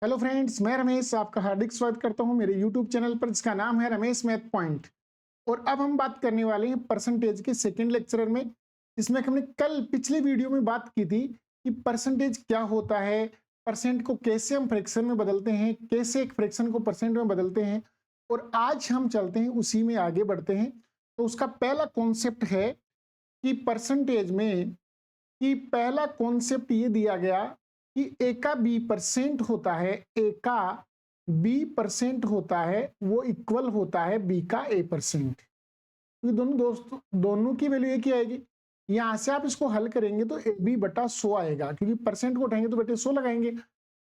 Hello friends, मैं रमेश आपका हार्दिक स्वागत करता हूं मेरे यूट्यूब चैनल पर जिसका नाम है रमेश मैथ पॉइंट। और अब हम बात करने वाले हैं परसेंटेज के सेकंड लेक्चर में, जिसमें हमने कल पिछली वीडियो में बात की थी कि परसेंटेज क्या होता है, परसेंट को कैसे हम फ्रैक्शन में बदलते हैं, कैसे एक फ्रैक्शन को परसेंट में बदलते हैं। और आज हम चलते हैं उसी में आगे बढ़ते हैं। तो उसका पहला कॉन्सेप्ट है कि परसेंटेज में कि पहला कॉन्सेप्ट ये दिया गया कि ए का बी परसेंट होता है, ए का बी परसेंट होता है, वो इक्वल होता है बी का ए परसेंट। ये दोनों की वैल्यू एक ही आएगी। यहां से आप इसको हल करेंगे तो ए बी बटा 100 आएगा, क्योंकि परसेंट को उठाएंगे तो बटे 100 लगाएंगे।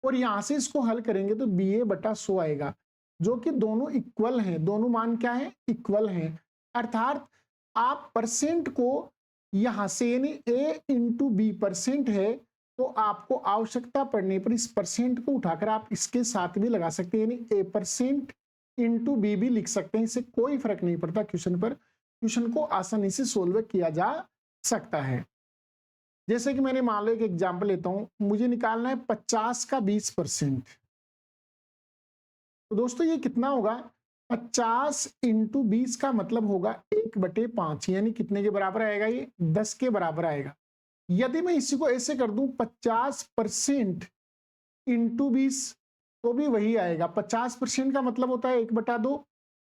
और यहां से इसको हल करेंगे तो बी ए बटा 100 आएगा, जो कि दोनों इक्वल हैं। दोनों मान क्या है? इक्वल हैं। अर्थात आप परसेंट को यहां से यानी ए इंटू बी परसेंट है, तो आपको आवश्यकता पड़ने पर इस परसेंट को उठाकर आप इसके साथ भी लगा सकते हैं, यानी ए परसेंट इंटू बी भी लिख सकते हैं। इससे कोई फर्क नहीं पड़ता क्वेश्चन पर। क्वेश्चन को आसानी से सोल्व किया जा सकता है। जैसे कि मैंने मान लो एक एग्जांपल लेता हूं, मुझे निकालना है 50 का 20%। तो दोस्तों ये कितना होगा? 50 इंटू 20 का मतलब होगा 1/5, यानी कितने के बराबर आएगा? ये 10 के बराबर आएगा। यदि मैं इसी को ऐसे कर दूं 50% इंटू 20, तो भी वही आएगा। 50% का मतलब होता है 1/2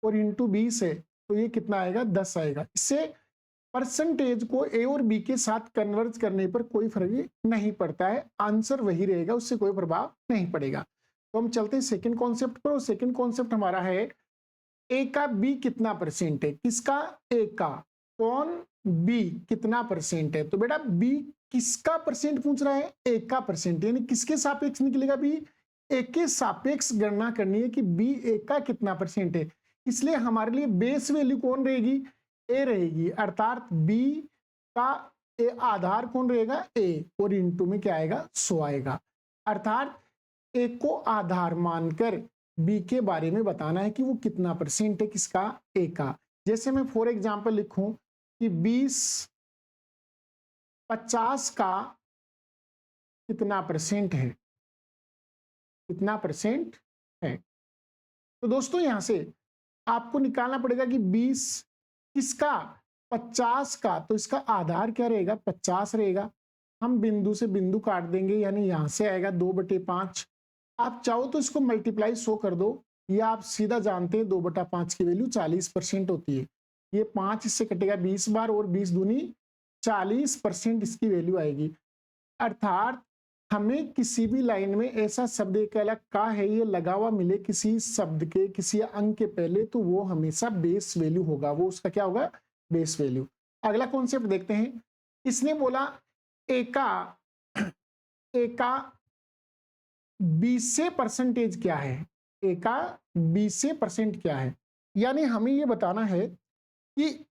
और इंटू 20 है, तो ये कितना आएगा? 10 आएगा। इससे परसेंटेज को ए और बी के साथ कन्वर्ज करने पर कोई फर्क नहीं पड़ता है, आंसर वही रहेगा, उससे कोई प्रभाव नहीं पड़ेगा। तो हम चलते हैं सेकंड कॉन्सेप्ट पर। और सेकंड कॉन्सेप्ट हमारा है ए का बी कितना परसेंट है। किसका? ए का। कौन? बी कितना परसेंट है। तो बेटा बी किसका परसेंट पूछ रहा है? ए का परसेंट, यानी किसके सापेक्ष निकलेगा? बी ए के सापेक्ष गणना करनी है कि बी ए का कितना परसेंट है। इसलिए हमारे लिए बेस वैल्यू कौन रहेगी? ए रहेगी। अर्थात बी का ए आधार कौन रहेगा? ए। और इंटू में क्या आएगा? 100 आएगा। अर्थात ए को आधार मानकर बी के बारे में बताना है कि वो कितना परसेंट है। किसका? ए का। जैसे मैं फॉर एग्जांपल लिखूं कि 50 का कितना परसेंट है, कितना परसेंट है। तो दोस्तों यहां से आपको निकालना पड़ेगा कि 20 किसका? 50 का। तो इसका आधार क्या रहेगा? 50 रहेगा। हम बिंदु से बिंदु काट देंगे, यानी यहां से आएगा 2/5। आप चाहो तो इसको मल्टीप्लाई 100 कर दो, या आप सीधा जानते हैं 2/5 की वैल्यू 40% होती है। ये 5 इससे कटेगा 20 बार, और 20 दूनी 40% इसकी वैल्यू आएगी। अर्थात हमें किसी भी लाइन में ऐसा शब्द एक अलग का है ये लगा हुआ मिले किसी शब्द के किसी अंक के पहले, तो वो हमेशा बेस वैल्यू होगा। वो उसका क्या होगा? Base value. अगला कॉन्सेप्ट देखते हैं। इसने बोला ए का ए का 20 से परसेंटेज क्या है। ए का 20 से परसेंट क्या है, यानी हमें ये बताना है कि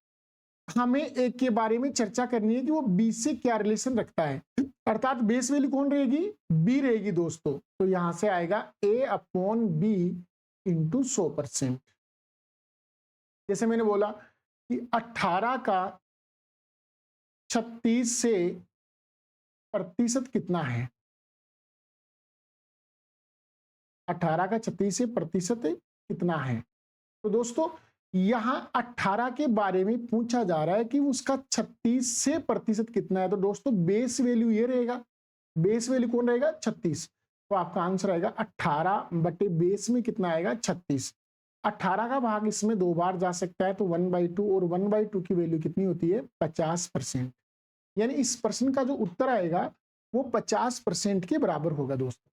हमें एक के बारे में चर्चा करनी है कि वो बी से क्या रिलेशन रखता है। अर्थात बेस वैल्यू कौन रहेगी? बी रहेगी दोस्तों। तो यहां से आएगा ए अपॉन बी इंटू 100%। जैसे मैंने बोला कि 18 का 36 से प्रतिशत कितना है। 18 का 36 से प्रतिशत कितना है। तो दोस्तों यहां 18 के बारे में पूछा जा रहा है कि उसका 36 से प्रतिशत कितना है। तो दोस्तों बेस वैल्यू ये रहेगा। बेस वैल्यू कौन रहेगा? 36। तो आपका आंसर आएगा 18 बटे बेस में कितना आएगा? 36। 18 का भाग इसमें 2 बार जा सकता है, तो 1/2, और 1/2 की वैल्यू कितनी होती है? 50%। यानी इस प्रश्न का जो उत्तर आएगा वो 50% के बराबर होगा दोस्तों।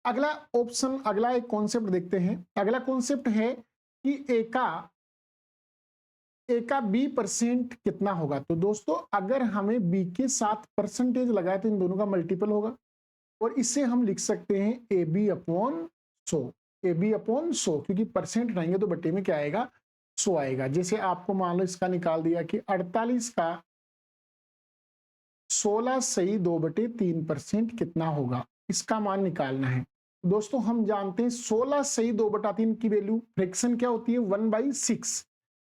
अगला ऑप्शन, अगला एक कॉन्सेप्ट देखते हैं। अगला कॉन्सेप्ट है कि ए का बी परसेंट कितना होगा। तो दोस्तों अगर हमें बी के साथ परसेंटेज लगाए तो इन दोनों का मल्टीपल होगा, और इससे हम लिख सकते हैं A B upon 100। A B upon 100, क्योंकि परसेंट रहेंगे तो बटे में क्या आएगा? 100 आएगा। जैसे आपको मान लो इसका निकाल दिया कि 48 का 16 सही 2/3% कितना होगा, इसका मान निकालना है। दोस्तों हम जानते हैं 16 सही 2/3 की वैल्यू फ्रैक्शन क्या होती है? 1/6।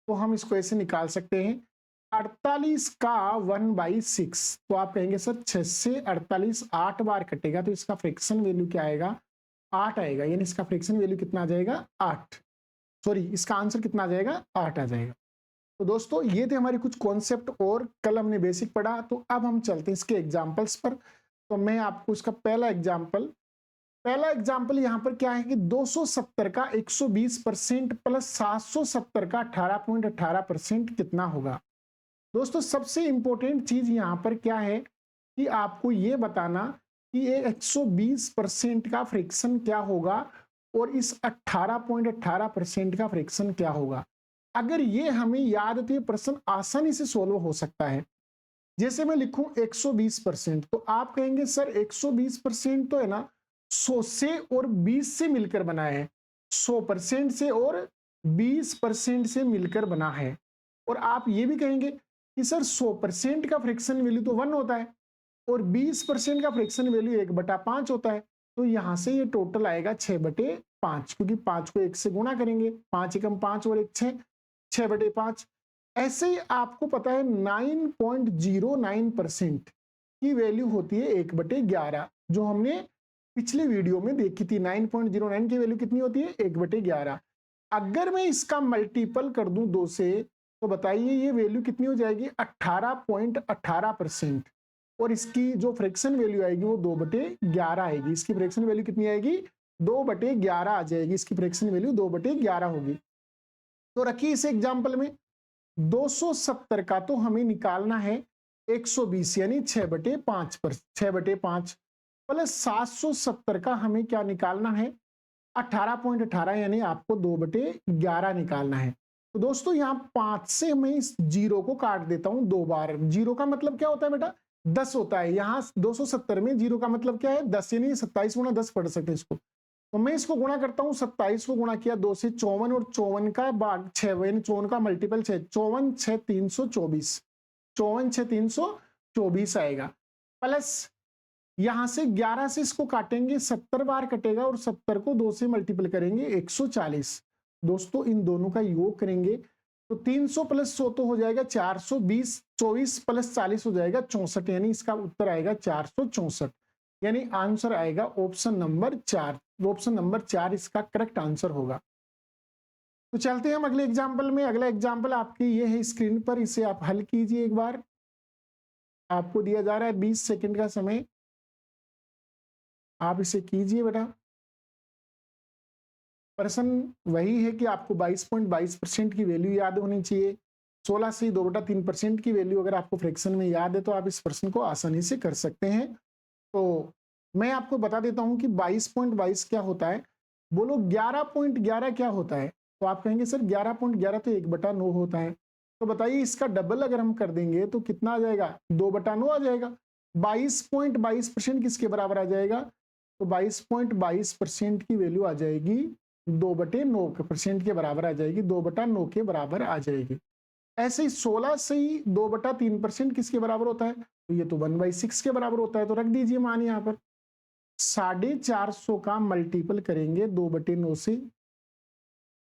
तो हम इसको ऐसे निकाल सकते हैं 48 का 1/6। तो आप कहेंगे सर 6 से 48 8 बार कटेगा, तो इसका फ्रैक्शन वैल्यू क्या आएगा? 8 आएगा, यानी इसका फ्रैक्शन वैल्यू कितना आ जाएगा 8, सॉरी इसका आंसर कितना आ जाएगा 8 आ जाएगा। तो दोस्तों ये थे हमारे कुछ कॉन्सेप्ट और कल हमने बेसिक पढ़ा। तो अब हम चलते हैं इसके एग्जांपल्स पर। तो मैं आपको इसका पहला एग्जाम्पल यहाँ पर क्या है कि 270 का 120% प्लस 770 का 18.18% कितना होगा। दोस्तों सबसे इंपॉर्टेंट चीज यहाँ पर क्या है कि आपको ये बताना कि ये 120% का फ्रैक्शन क्या होगा और इस 18.18% का फ्रैक्शन क्या होगा। अगर ये हमें याद है तो ये प्रश्न आसानी से सोल्व हो सकता है। जैसे मैं लिखूं 120%, तो आप कहेंगे सर 120% तो है ना 100 से और 20 से मिलकर बना है, 100% से और 20% से मिलकर बना है। और आप ये भी कहेंगे कि सर 100% का फ्रैक्शन वैल्यू तो 1 होता है और 20% का फ्रैक्शन वैल्यू 1/5 होता है। तो यहां से ये टोटल आएगा 6/5, क्योंकि 5 को 1 से गुणा करेंगे, 5 एकम 5 और 1 6, 6/5। ऐसे ही आपको पता है 9.09% की वैल्यू होती है 1/11, जो हमने पिछले वीडियो में देखी थी। 9.09 की वैल्यू कितनी होती है 1/11। अगर मैं इसका मल्टीपल कर दूं 2 से, तो बताइए ये वैल्यू कितनी हो जाएगी 18.18%। और इसकी जो फ्रैक्शन वैल्यू आएगी वो 2/11 आएगी। इसकी फ्रैक्शन वैल्यू कितनी आएगी 2/11 आ जाएगी। इसकी फ्रैक्शन वैल्यू 2/11 होगी। तो रखिए इस एग्जाम्पल में 270 का तो हमें निकालना है 120 यानी 6/5 पर 6/5 प्लस 770 का हमें क्या निकालना है 18.18 यानी आपको 2/11 निकालना है। तो दोस्तों यहाँ 5 से मैं इस जीरो को काट देता हूं 2 बार। जीरो का मतलब क्या होता है बेटा 10 होता है। यहाँ 270 में जीरो का मतलब क्या है 10, यानी 27 गुणा 10 पढ़ सकते हैं इसको। तो मैं इसको गुणा करता हूं 27 को गुणा किया 2 से 54 और 54 का भाग 6, यानी 54 का मल्टीपल 6, 54 6 324, 54 6 324 आएगा। प्लस यहां से 11 से इसको काटेंगे 70 बार कटेगा और 70 को 2 से मल्टीपल करेंगे 140। दोस्तों इन दोनों का योग करेंगे तो 300 प्लस 100 तो हो जाएगा 420, 24 प्लस 40 हो जाएगा 64, यानी इसका उत्तर आएगा 464। यानी आंसर आएगा ऑप्शन नंबर 4। ऑप्शन नंबर 4 इसका करेक्ट आंसर होगा। तो चलते हैं हम अगले एग्जाम्पल में। अगला एग्जाम्पल आपकी ये है स्क्रीन पर, इसे आप हल कीजिए एक बार। आपको दिया जा रहा है 20 सेकंड का समय, आप इसे कीजिए बेटा। प्रश्न वही है कि आपको 22.22% की वैल्यू याद होनी चाहिए। 16 से 2/3% की वैल्यू अगर आपको फ्रैक्शन में याद है तो आप इस प्रश्न को आसानी से कर सकते हैं। तो मैं आपको बता देता हूं कि 22.22 क्या होता है। बोलो 11.11 क्या होता है। तो आप कहेंगे सर 11.11 तो 1/9 होता है। तो बताइए इसका डबल अगर हम कर देंगे तो कितना आ जाएगा 2/9 आ जाएगा। 22.22% किसके बराबर आ जाएगा। तो 22.22% की वैल्यू आ जाएगी 2/9% के बराबर आ जाएगी, 2/9 के बराबर आ जाएगी। ऐसे ही 16 से ही 2/3% किसके बराबर होता है। तो ये तो 1/6 के बराबर होता है। तो रख दीजिए मान यहाँ पर 450 का मल्टीपल करेंगे 2/9 से,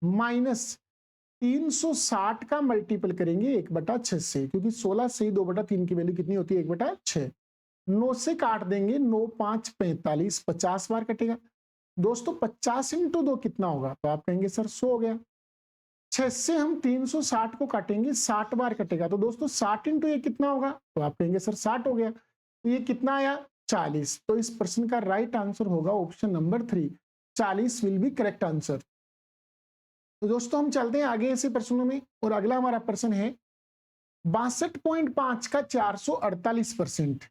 माइनस 360 का मल्टीपल करेंगे 1/6 से, क्योंकि 16 से ही 2/3 की वैल्यू कितनी होती है 1/6। 9 से काट देंगे 9 5 45, 50 बार कटेगा। दोस्तों 50 इंटू 2 कितना होगा। तो आप कहेंगे सर 100 हो गया। 6 से हम 360 को काटेंगे 60 बार कटेगा। तो दोस्तों 60 इंटू ये कितना होगा। तो आप कहेंगे सर 60 हो गया। तो ये कितना आया 40। तो इस प्रश्न का राइट आंसर होगा option number 3, 40 will be correct answer. तो दोस्तों हम चलते हैं आगे ऐसे प्रश्नों में। और अगला हमारा प्रश्न है 62.5 का 448%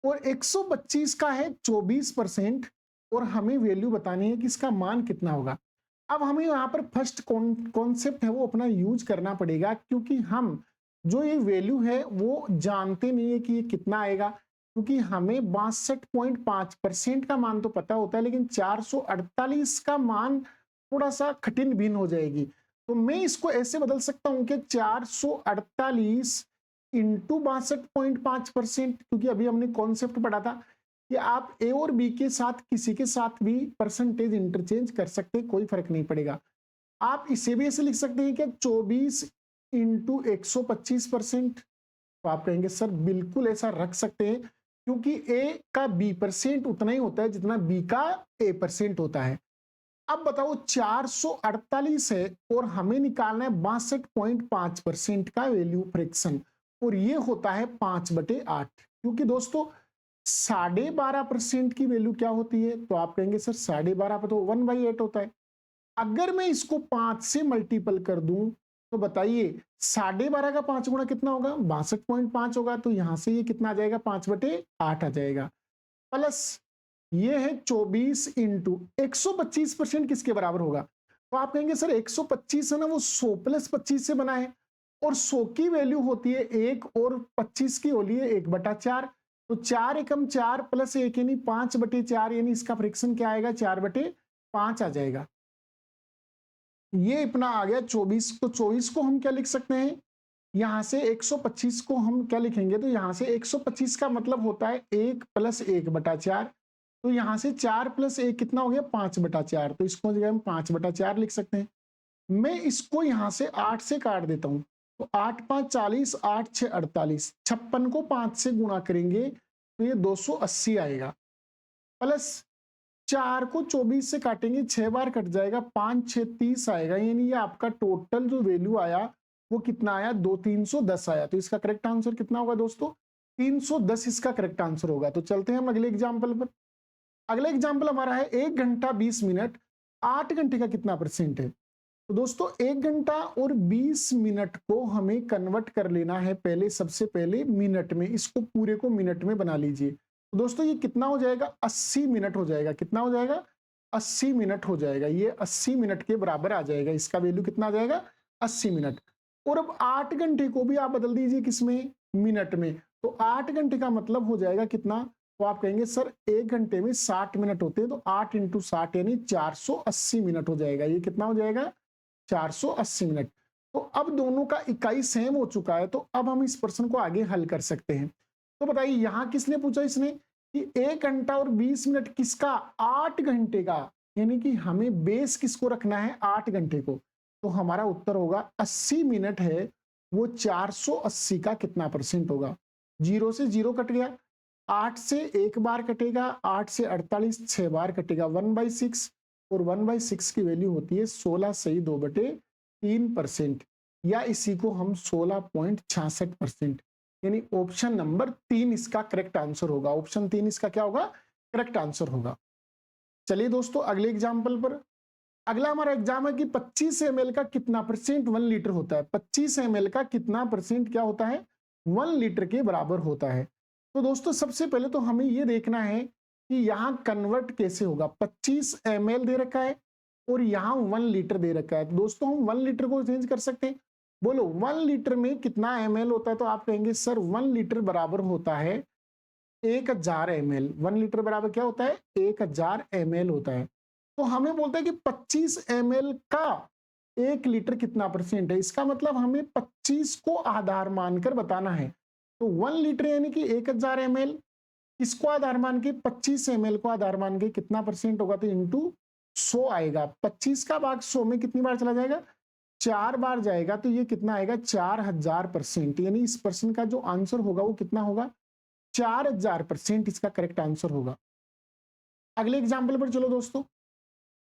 और 125 का है 24%, और हमें वैल्यू बतानी है कि इसका मान कितना होगा। अब हमें यहाँ पर फर्स्ट कॉन्सेप्ट है वो अपना यूज करना पड़ेगा, क्योंकि हम जो ये वैल्यू है वो जानते नहीं है कि ये कितना आएगा। क्योंकि हमें 62.5% का मान तो पता होता है, लेकिन 448 का मान थोड़ा सा कठिन भिन्न हो जाएगी। तो मैं इसको ऐसे बदल सकता हूं कि 448 इंटू 62.5%, क्योंकि अभी हमने कॉन्सेप्ट पढ़ा था कि आप ए और बी के साथ किसी के साथ भी परसेंटेज इंटरचेंज कर सकते हैं, कोई फर्क नहीं पड़ेगा। आप इसे भी ऐसे लिख सकते हैं कि 24 इंटू 125%। तो आप कहेंगे सर बिल्कुल ऐसा रख सकते हैं, क्योंकि ए का बी परसेंट उतना ही होता है जितना बी का ए परसेंट होता है। अब बताओ 448 है और हमें निकालना है 62.5% का वैल्यू फ्रैक्शन, और ये होता है 5/8। क्योंकि दोस्तों 12.5% की वैल्यू क्या होती है, तो आप कहेंगे सर 12.5 पर तो 1/8 होता है। अगर मैं इसको 5 से मल्टीपल कर दूं तो बताइए 12.5 का 5 गुना कितना होगा, 62.5 होगा। तो यहां से ये कितना आ जाएगा, 5/8 आ जाएगा। प्लस ये है 24 इंटू 125% किसके बराबर होगा, तो आप कहेंगे सर 125 है ना, वो 100 + 25 से बना है, और 100 की वैल्यू होती है 1 और 25 की होती है 1/4। तो 4 एकम 4 प्लस 1 यानी 5/4, यानी इसका फ्रैक्शन क्या आएगा, 4/5 आ जाएगा। ये अपना आ गया 24। तो 24 को हम क्या लिख सकते हैं, यहां से 125 को हम क्या लिखेंगे, तो यहां से 125 का मतलब होता है 1 + 1/4। तो यहां से 4 + 1 कितना हो गया, 5/4। तो इसको जगह हम 5/4 लिख सकते हैं। मैं इसको यहां से 8 से काट देता हूं, तो 8 × 5 = 40, 8 × 6 = 48। 56 को 5 से गुणा करेंगे तो ये 280 आएगा। प्लस 4 को 24 से काटेंगे, 6 बार कट जाएगा, 5 × 6 = 30 आएगा। यानी ये आपका टोटल जो वैल्यू आया वो कितना आया, 310 आया। तो इसका करेक्ट आंसर कितना होगा दोस्तों, 310 इसका करेक्ट आंसर होगा। तो चलते हैं हम अगले एग्जाम्पल पर। अगला एग्जाम्पल हमारा है 1 घंटा 20 मिनट 8 घंटे का कितना परसेंट है। तो दोस्तों 1 घंटा और 20 मिनट को हमें कन्वर्ट कर लेना है पहले, सबसे पहले मिनट में। इसको पूरे को मिनट में बना लीजिए। तो दोस्तों ये कितना हो जाएगा, 80 मिनट हो जाएगा। कितना हो जाएगा, 80 मिनट हो जाएगा। ये 80 मिनट के बराबर आ जाएगा। इसका वैल्यू कितना आ जाएगा, 80 मिनट। और अब 8 घंटे को भी आप बदल दीजिए किसमें, मिनट में। तो 8 घंटे का मतलब हो जाएगा कितना, तो आप कहेंगे सर 1 घंटे में 60 मिनट होते हैं, तो 8 × 60 यानी 480 मिनट हो जाएगा। ये कितना हो जाएगा, 480 मिनट। तो अब दोनों का इकाई सेम हो चुका है, तो अब हम इस प्रश्न को आगे हल कर सकते हैं। तो बताइए यहां किसने पूछा, इसने कि 1 घंटा और 20 मिनट किसका, 8 घंटे का। यानी कि हमें बेस किसको रखना है, 8 घंटे को। तो हमारा उत्तर होगा 80 मिनट है वो 480 का कितना परसेंट होगा। 0 से 0 कट गया, 8 से 1 बार कटेगा, 8 से 48 6 बार कटेगा, 1/6। और 1/6 की वैल्यू होती है 16 सही 2/3%, या इसी को हम 16.66%। यानी ऑप्शन नंबर 3 इसका करेक्ट आंसर होगा। ऑप्शन 3 इसका क्या होगा, करेक्ट आंसर होगा। चलिए दोस्तों अगले एग्जाम्पल पर। अगला हमारा एग्जाम है कि 25 ml का कितना परसेंट 1 लीटर होता है। 25 ml का कितना परसेंट क्या होता है, 1 लीटर के बराबर होता है। तो दोस्तों सबसे पहले तो हमें यह देखना है कि यहां कन्वर्ट कैसे होगा। 25 ml दे रखा है और यहां 1 लीटर दे रखा है। तो दोस्तों हम 1 लीटर को चेंज कर सकते हैं। बोलो 1 लीटर में कितना ml होता है, तो आप कहेंगे सर 1 लीटर बराबर होता है 1000 ml। 1 लीटर बराबर क्या होता है, 1000 ml होता है। तो हमें बोलता है कि 25 ml का 1 लीटर कितना परसेंट है। इसका मतलब हमें 25 को आधार मानकर बताना है। तो 1 लीटर यानी कि 1000 ml, इसको आधार मान के 25 ml को आधार मान के कितना परसेंट होगा, तो इंटू 100 आएगा। 25 का भाग 100 में कितनी बार चला जाएगा, 4 बार जाएगा। तो ये कितना आएगा, 4000%। यानी इस प्रश्न का जो आंसर होगा वो कितना होगा, 4000% इसका करेक्ट आंसर होगा। अगले एग्जाम्पल पर चलो दोस्तों।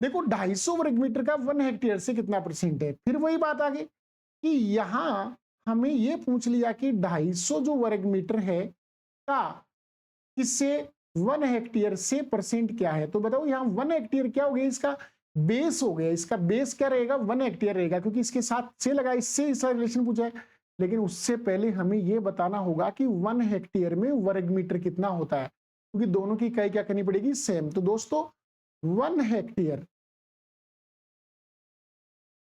देखो 250 वर्ग मीटर का 1 हेक्टेयर से कितना परसेंट है। फिर वही बात आ गई कि यहां हमें यह पूछ लिया कि 250 जो वर्ग मीटर है का किससे 1 हेक्टेयर से परसेंट क्या है। तो बताओ यहां 1 हेक्टेयर क्या हो गया, इसका बेस हो गया। इसका बेस क्या रहेगा, 1 हेक्टेयर रहेगा, क्योंकि इसके साथ से लगा, इससे इसका रिलेशन पूछा है। लेकिन उससे पहले हमें यह बताना होगा कि 1 हेक्टेयर में वर्ग मीटर कितना होता है, क्योंकि दोनों की इकाई क्या करनी पड़ेगी, सेम। तो दोस्तों 1 हेक्टेयर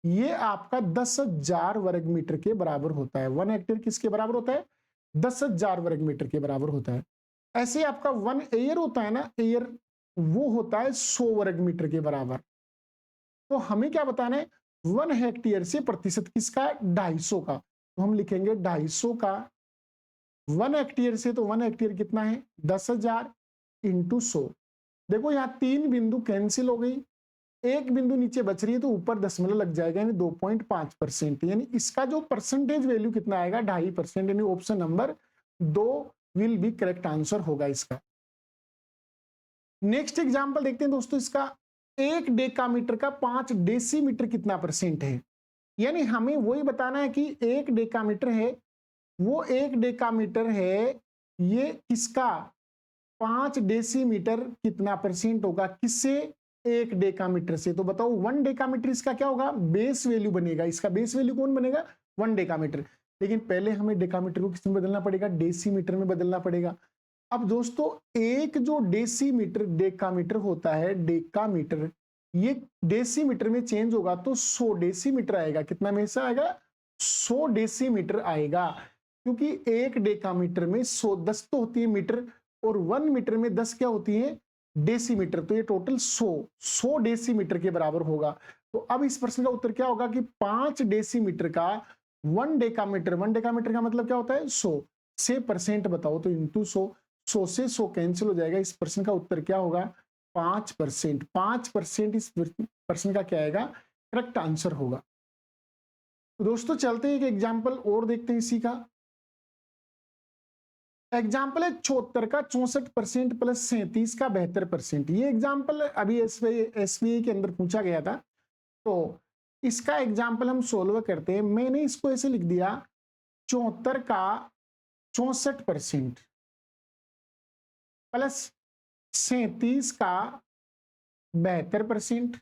ये आपका 10,000 वर्ग मीटर के बराबर होता है। 1 हेक्टेयर किसके बराबर होता है, 10,000 वर्ग मीटर के बराबर होता है। ऐसे आपका 1 एयर होता है ना, एयर वो होता है 100 वर्ग मीटर के बराबर। तो हमें क्या बताना है, 1 हेक्टेयर से प्रतिशत किसका, 250 का। तो हम लिखेंगे 250 का 1 हेक्टेयर से। तो 1 हेक्टेयर कितना है, 10,000 इंटू 100। देखो यहाँ 3 बिंदु कैंसिल हो गई, एक बिंदु नीचे बच रही है, तो ऊपर दशमलव लग जाएगा, यानी 2.5%। यानी इसका जो परसेंटेज वैल्यू कितना आएगा, 2.5%। यानी option number 2 will be correct answer होगा इसका। नेक्स्ट एग्जांपल देखते हैं दोस्तों इसका। 1 डेकामीटर का 5 डेसीमीटर कितना परसेंट है? यानी हमें वही बताना है कि 1 डेकामीटर है, वो 1 डेकामीटर है, ये किसका 5 डेसीमीटर कितना परसेंट होगा, किससे? 1 डेकामीटर से। तो बताओ 1 डेकामीटर इसका क्या होगा? बेस वैल्यू बनेगा। इसका बेस वैल्यू कौन बनेगा? 1 डेकामीटर। लेकिन पहले हमें डेकामीटर को किस में बदलना पड़ेगा? डेसीमीटर में बदलना पड़ेगा। अब दोस्तों एक जो डेसीमीटर डेकामीटर होता है, डेकामीटर, ये डेसीमीटर में चेंज होगा तो 100 डेसीमीटर आएगा। कितना में से आएगा? 100 डेसीमीटर आएगा, क्योंकि 1 डेकामीटर में 100 10 तो होती है मीटर, और 1 मीटर में 10 क्या होती है? डेसीमीटर। तो ये टोटल 100 डेसीमीटर के बराबर होगा। तो अब इस प्रश्न का उत्तर क्या होगा कि 5 डेसीमीटर का 1 डेकामीटर, 1 डेकामीटर का मतलब क्या होता है? 100 से परसेंट बताओ, तो इंटू 100, 100 से 100 कैंसिल हो जाएगा। इस प्रश्न का उत्तर क्या होगा? 5%। 5% इस प्रश्न का क्या आएगा? करेक्ट आंसर होगा। तो दोस्तों चलते हैं एक एग्जाम्पल और देखते हैं इसी का। एग्जाम्पल है 74 का 64% प्लस 37 का 72%। ये एग्जाम्पल अभी एसबीआई के अंदर पूछा गया था, तो इसका एग्जाम्पल हम सोल्व करते हैं। मैंने इसको ऐसे लिख दिया, 74 का 64% प्लस 37 का 72%।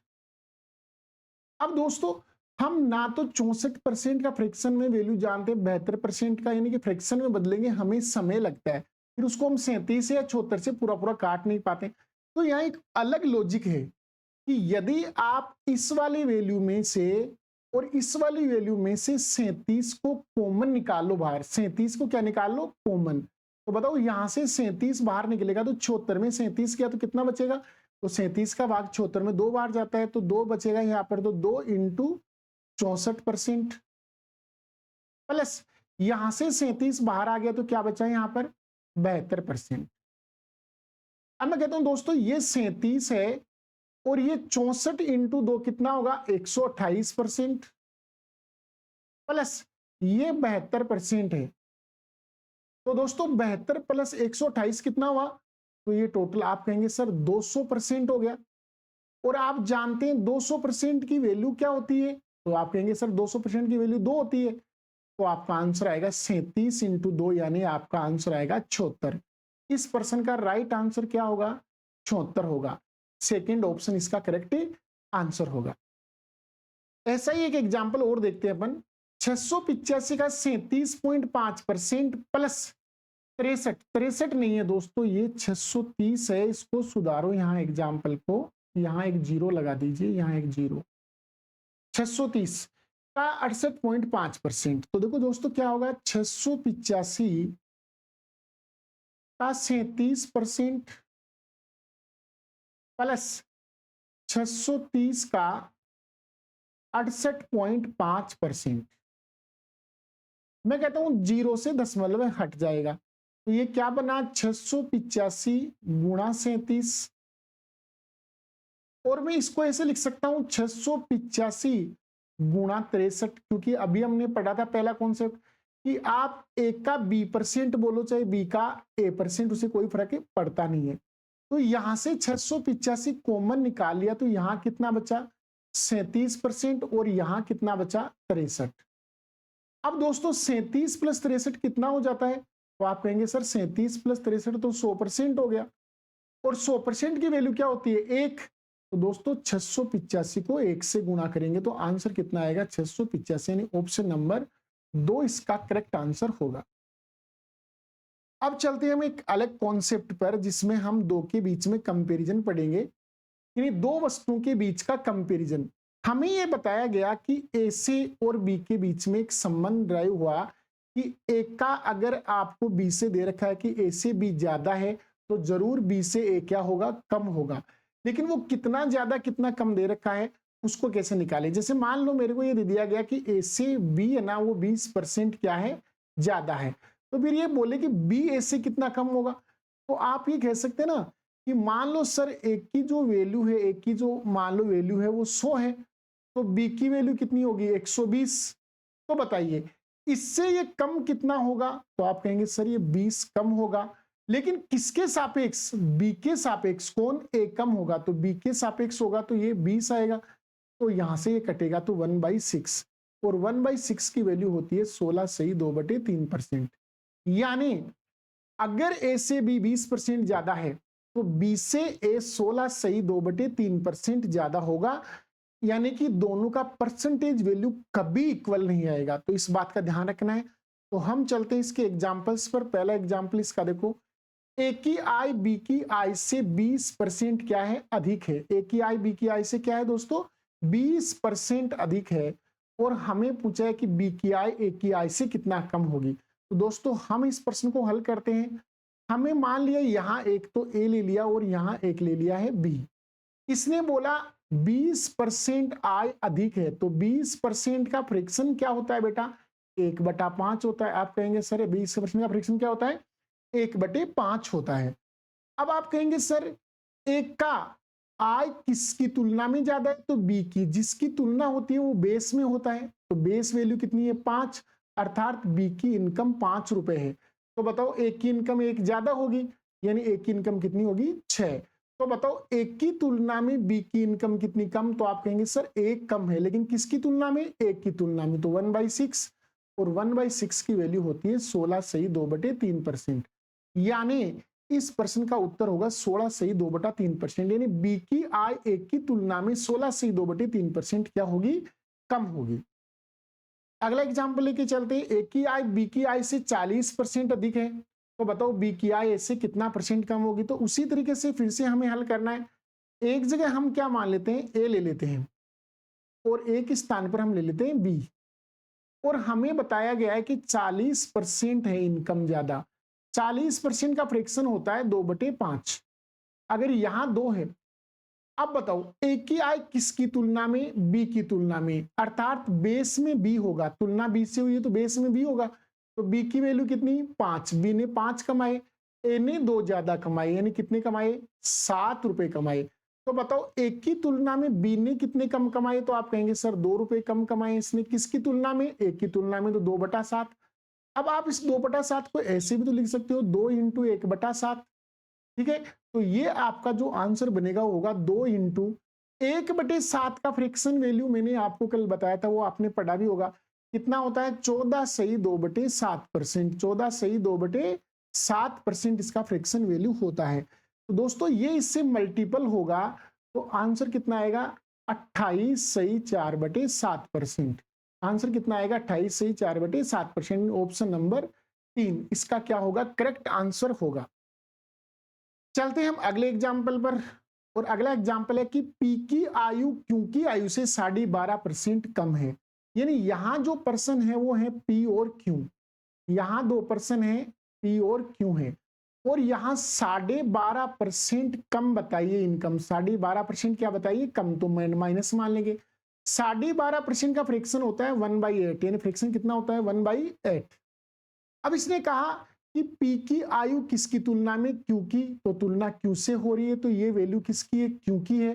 अब दोस्तों हम ना तो 64% का फ्रैक्शन में वैल्यू जानते हैं, 72% का यानी कि फ्रैक्शन में बदलेंगे हमें समय लगता है, फिर उसको हम 37 या 74 से पूरा पूरा काट नहीं पाते। तो यहाँ एक अलग लॉजिक है कि यदि आप इस वाली वैल्यू में से और इस वाली वैल्यू में से 37 को कॉमन निकाल लो बाहर, 37 को क्या निकाल लो? कॉमन। तो बताओ यहां से 37 बाहर निकलेगा तो 74 में 37 किया तो कितना बचेगा? तो 37 का भाग 74 में 2 बार जाता है तो 2 बचेगा यहाँ पर, तो 2 इंटू 64% प्लस यहां से 37 बाहर आ गया तो क्या बचा यहां पर? 72%। अब मैं कहता हूं दोस्तों ये 37 है और ये 64 इंटू 2 कितना होगा? 128% प्लस ये 72% है। तो दोस्तों 72 प्लस 128 कितना हुआ? तो ये टोटल आप कहेंगे सर 200% हो गया। और आप जानते हैं 200% की वैल्यू क्या होती है? तो आप कहेंगे सर 200% की वैल्यू 2 होती है। तो आपका आंसर आएगा 37 इंटू 2, यानी आपका आंसर आएगा 76। इस प्रश्न का राइट आंसर क्या होगा? 76 होगा। सेकेंड ऑप्शन इसका करेक्ट आंसर होगा। ऐसा ही एक एग्जाम्पल और देखते हैं अपन। 685 का 37.5% प्लस 63 नहीं है दोस्तों, ये 630 है। इसको सुधारो, यहाँ एग्जाम्पल को, यहाँ एक जीरो लगा दीजिए, यहाँ एक जीरो। 630 का 68.5%। तो देखो दोस्तों क्या होगा? 685 का 37% प्लस 630 का 68.5%। मैं कहता हूं जीरो से दशमलव हट जाएगा, तो ये क्या बना? 685 गुणा 37। और मैं इसको ऐसे लिख सकता हूं 685 गुणा 63, क्योंकि अभी हमने पढ़ा था पहला कॉन्सेप्ट कि आप ए का b% बोलो चाहे b का a%, उसे कोई फर्क पड़ता नहीं है। तो यहां से 685 कॉमन निकाल लिया तो यहां कितना बचा? 37% और यहां कितना बचा? 63। अब दोस्तों 37 प्लस 63 कितना हो जाता है? तो आप कहेंगे सर 37 प्लस 63 तो 100% हो गया, और 100% की वैल्यू क्या होती है? 1। तो दोस्तों 685 को 1 से गुणा करेंगे तो आंसर कितना आएगा? 685, यानी ऑप्शन नंबर 2 इसका करेक्ट आंसर होगा। अब चलते हैं हम एक अलग कॉन्सेप्ट पर, जिसमें हम दो के बीच में कंपैरिजन पढ़ेंगे, यानी दो वस्तुओं के बीच का कंपैरिजन। हमें यह बताया गया कि ए से और बी के बीच में एक संबंध ड्राइव हुआ कि ए का अगर आपको बी से दे रखा है कि ए से बी ज्यादा है तो जरूर बी से ए क्या होगा? कम होगा। लेकिन वो कितना ज्यादा कितना कम दे रखा है उसको कैसे निकाले? जैसे मान लो मेरे को ये दे दिया गया कि ए से बी है ना, वो 20% क्या है? ज्यादा है। तो फिर ये बोले कि बी ए से कितना कम होगा? तो आप ये कह सकते हैं ना कि मान लो सर ए की जो वैल्यू है, ए की जो मान लो वैल्यू है वो 100 है, तो बी की वैल्यू कितनी होगी? 120। तो बताइए इससे ये कम कितना होगा, तो आप कहेंगे सर ये 20 कम होगा, लेकिन किसके सापेक्ष, बी के सापेक्ष। कौन, ए कम होगा, तो बी के सापेक्ष होगा तो ये 20 आएगा, तो यहां से ये कटेगा तो 1/6, और 1/6 की वैल्यू होती है 16 सही 2/3%। यानी अगर ए से बी 20% ज्यादा है तो बी से ए 16 सही 2/3% ज्यादा होगा, यानी कि दोनों का परसेंटेज वैल्यू कभी इक्वल नहीं आएगा, तो इस बात का ध्यान रखना है। तो हम चलते हैं इसके एग्जांपल्स पर। पहला एग्जांपल इसका देखो, ए की आई बी की आई से 20% क्या है, अधिक है। ए की आई बी की आई से क्या है दोस्तों, 20% अधिक है, और हमें पूछा है कि बी की आई ए की आई से कितना कम होगी। तो दोस्तों हम इस प्रश्न को हल करते हैं। हमें मान लिया यहाँ एक तो ए ले लिया और यहाँ एक ले लिया है बी। इसने बोला 20% आई अधिक है, तो 20% का फ्रैक्शन क्या होता है बेटा, 1/5 होता है। आप कहेंगे सर 20% का फ्रैक्शन क्या होता है, 1/5 होता है। अब आप कहेंगे सर एक का आई किसकी तुलना में ज्यादा है, तो बी की। जिसकी तुलना होती है वो बेस में होता है, तो बेस वैल्यू कितनी है 5, अर्थात बी की इनकम 5 रुपए है। तो बताओ एक की इनकम एक ज्यादा होगी, यानी एक की इनकम कितनी होगी 6। तो बताओ एक की तुलना में बी की इनकम कितनी कम, तो आप कहेंगे सर एक कम है, लेकिन किसकी तुलना में, एक की तुलना में, तो 1/6, और 1/6 की वैल्यू होती है 16 सही 2/3%। यानी इस प्रश्न का उत्तर होगा 16 सही 2/3%, यानी बी की आय एक की तुलना में 16 सही 2/3% क्या होगी, कम होगी। अगला एग्जांपल लेके चलते हैं, ए की आय बी की आय से 40% अधिक है, तो बताओ बी की आय से कितना परसेंट कम होगी। तो उसी तरीके से फिर से हमें हल करना है। एक जगह हम क्या मान लेते हैं, ए ले लेते हैं, और एक स्थान पर हम ले लेते हैं बी, और हमें बताया गया है कि 40% है इनकम ज्यादा। 40% का फ्रैक्शन होता है 2/5। अगर यहां 2 है, अब बताओ ए की आय किसकी तुलना में, बी की तुलना में, अर्थात बेस में बी होगा। तुलना बी से हुई है तो बेस में बी होगा, तो बी की वैल्यू कितनी 5, बी ने 5 कमाए, ए ने 2 ज्यादा कमाए, यानी कितने कमाए 7 रुपए कमाए। तो बताओ एक की तुलना में बी ने कितने कम कमाए, तो आप कहेंगे सर 2 रुपए कम कमाए इसने। किसकी तुलना में, एक की तुलना में, तो 2/7। अब आप इस 2/7 को ऐसे भी तो लिख सकते हो 2 इंटू 1/7, ठीक है। तो ये आपका जो आंसर बनेगा वो होगा 2 इंटू 1/7 का फ्रैक्शन वैल्यू मैंने आपको कल बताया था, वो आपने पढ़ा भी होगा। कितना होता है 14 सही 2/7%, 14 सही 2/7% इसका फ्रैक्शन वैल्यू होता है। तो दोस्तों ये इससे मल्टीपल होगा, तो आंसर कितना आएगा 28 सही 4/7%। आंसर कितना आएगा 28 सही 4/7%। ऑप्शन नंबर 3 इसका क्या होगा, करेक्ट आंसर होगा। चलते हैं हम अगले एग्जाम्पल पर, और अगला एग्जाम्पल है कि पी की आयु क्यू की आयु से 12.5% कम है। यानी यहां जो पर्सन है वो है पी और क्यू, यहां 2 पर्सन है पी और क्यू है, और यहां 12.5% कम बताइए इनकम। 12.5% क्या बताइए, कम, तो माइनस मान लेंगे। 12.5% का फ्रैक्शन होता है 1/8, यानी फ्रैक्शन कितना होता है 1/8। अब इसने कहा कि पी की आयु किसकी तुलना में, क्यू की, तो तुलना क्यू से हो रही है, तो ये वैल्यू किसकी है, क्यू की है।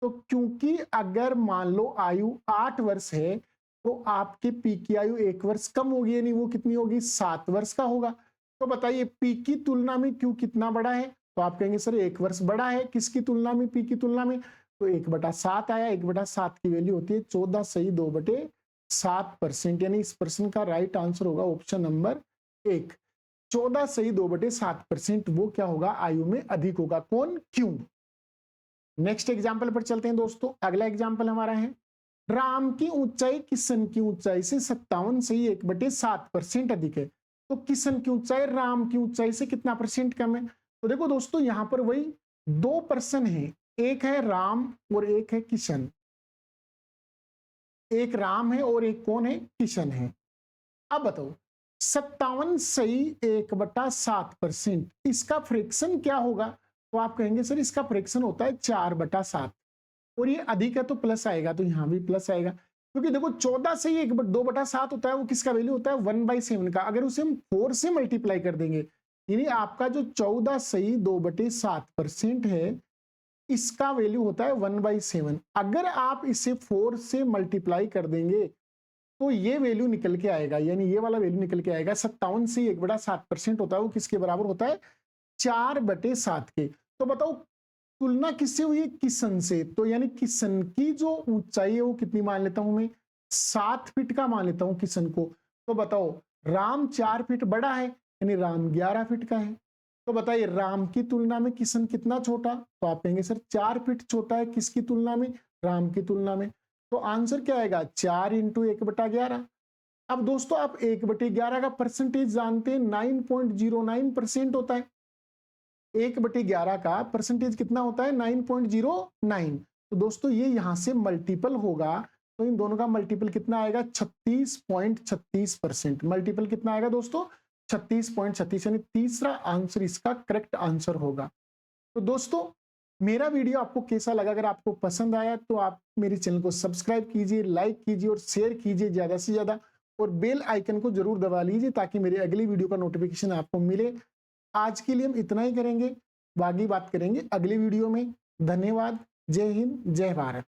तो क्योंकि अगर मान लो आयु 8 वर्ष है, तो आपके पी की आयु 1 वर्ष कम होगी, यानी वो कितनी होगी 7 वर्ष का होगा। तो बताइए पी की तुलना में क्यू कितना बड़ा है, तो आप कहेंगे सर 1 वर्ष बड़ा है। किसकी तुलना में, पी की तुलना में, तो 1/7 आया। 1/7 की वैल्यू होती है 14 सही 2/7%, यानी इस प्रश्न का राइट आंसर होगा ऑप्शन नंबर 1। 14 सही 2/7%, वो क्या होगा, आयु में अधिक होगा। कौन, क्यों। नेक्स्ट एग्जाम्पल पर चलते हैं दोस्तों। अगला एग्जाम्पल हमारा है, राम की ऊंचाई किशन की ऊंचाई से 57 सही 1/7% अधिक है। तो किशन की ऊंचाई राम की ऊंचाई से कितना परसेंट कम है। तो देखो दोस्तों यहां पर वही 2 पर्सन है, एक है राम और एक है किशन। एक राम है और एक कौन है, किशन है। अब बताओ 57 सही 1/7%, इसका फ्रैक्शन क्या होगा, तो आप कहेंगे सर इसका फ्रैक्शन होता है 4/7, और ये अधिक है तो प्लस आएगा, तो यहां भी प्लस आएगा। क्योंकि देखो 14 से ही 2/7 होता है, वो किसका वैल्यू होता है 1/7 का। अगर उसे हम 4 से मल्टीप्लाई कर देंगे, यानी आपका जो 14 सही 2/7% है, इसका वैल्यू होता है 1/7। अगर आप इसे 4 से मल्टीप्लाई कर देंगे तो ये वैल्यू निकल के आएगा, यानी ये वाला वैल्यू निकल के आएगा 57 से 1/7% होता है, वो किसके बराबर होता है? 4/7 के। तो बताओ तुलना किससे हुई है? किशन से। तो यानी किशन की जो ऊंचाई है वो कितनी मान लेता हूं मैं? 7 फीट का मान लेता हूं किशन को। तो बताओ राम 4 फीट बड़ा है, यानी राम 11 फीट का है। तो बताइए राम की तुलना में किशन कितना छोटा? तो आप कहेंगे सर 4 फीट छोटा है, किसकी तुलना में? राम की तुलना में। तो आंसर क्या आएगा? 4 इंटू 1/11। अब दोस्तों आप 1/11 का परसेंटेज जानते हैं, 9.09% होता है। 1/11 का परसेंटेज कितना होता है? 9.09। तो दोस्तों ये यहां से मल्टीपल होगा, तो इन दोनों का मल्टीपल कितना आएगा? 36.36%। मल्टीपल कितना आएगा दोस्तों? 36.36, यानी तीसरा आंसर इसका करेक्ट आंसर होगा। तो दोस्तों मेरा वीडियो आपको कैसा लगा? अगर आपको पसंद आया तो आप मेरे चैनल को सब्सक्राइब कीजिए, लाइक कीजिए और शेयर कीजिए ज्यादा से ज्यादा, और बेल आइकन को जरूर दबा लीजिए ताकि मेरे अगली वीडियो का नोटिफिकेशन आपको मिले। आज के लिए हम इतना ही करेंगे, बाकी बात करेंगे अगली वीडियो में। धन्यवाद। जय हिंद, जय भारत।